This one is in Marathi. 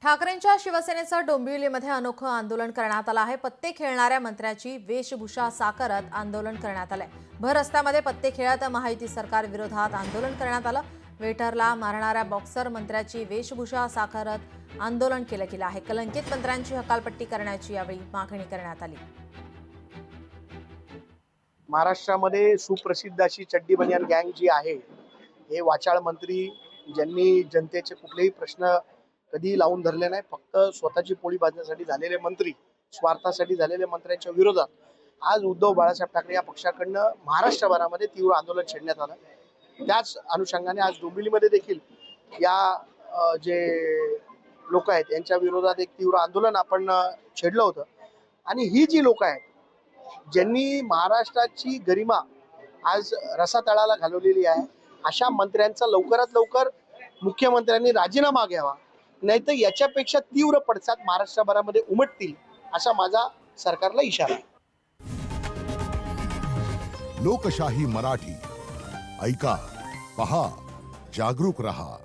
ठाकरेंच्या शिवसेनेचं डोंबिवलीमध्ये अनोखं आंदोलन करण्यात आलं आहे। पत्ते खेळणाऱ्या मंत्र्याची वेशभूषा साकारत आंदोलन करण्यात आलंय। भर रस्त्यामध्ये पत्ते खेळत महायुती सरकार विरोधात आंदोलन करण्यात आलं। वेटरला मारणाऱ्या बॉक्सर मंत्र्याची वेशभूषा साकारत आंदोलन केलं गेलं आहे। कलंकित मंत्र्यांची हकालपट्टी करण्याची यावेळी मागणी करण्यात आली। महाराष्ट्रामध्ये सुप्रसिद्ध अशी चड्डी बनियान गँग जी आहे, हे वाचाळ मंत्री ज्यांनी जनतेचे कुठलेही प्रश्न कधी लावून धरले नाही, फक्त स्वतःची पोळी भाजण्यासाठी झालेले मंत्री, स्वार्थासाठी झालेले मंत्र्यांच्या विरोधात आज उद्धव बाळासाहेब ठाकरे या पक्षाकडनं महाराष्ट्रभरामध्ये तीव्र आंदोलन छेडण्यात आलं। त्याच अनुषंगाने आज डोंबिवलीमध्ये देखील या जे लोक आहेत यांच्या विरोधात एक तीव्र आंदोलन आपण छेडलं होतं। आणि ही जी लोक आहेत ज्यांनी महाराष्ट्राची गरिमा आज रसातळाला घालवलेली आहे, अशा मंत्र्यांचा लवकरात लवकर मुख्यमंत्र्यांनी राजीनामा घ्यावा, नाहीतर याच्यापेक्षा तीव्र पडसाद महाराष्ट्रभरामध्ये उमटतील असा माझा सरकारला इशारा आहे। लोकशाही मराठी ऐका, पहा, जागरूक रहा।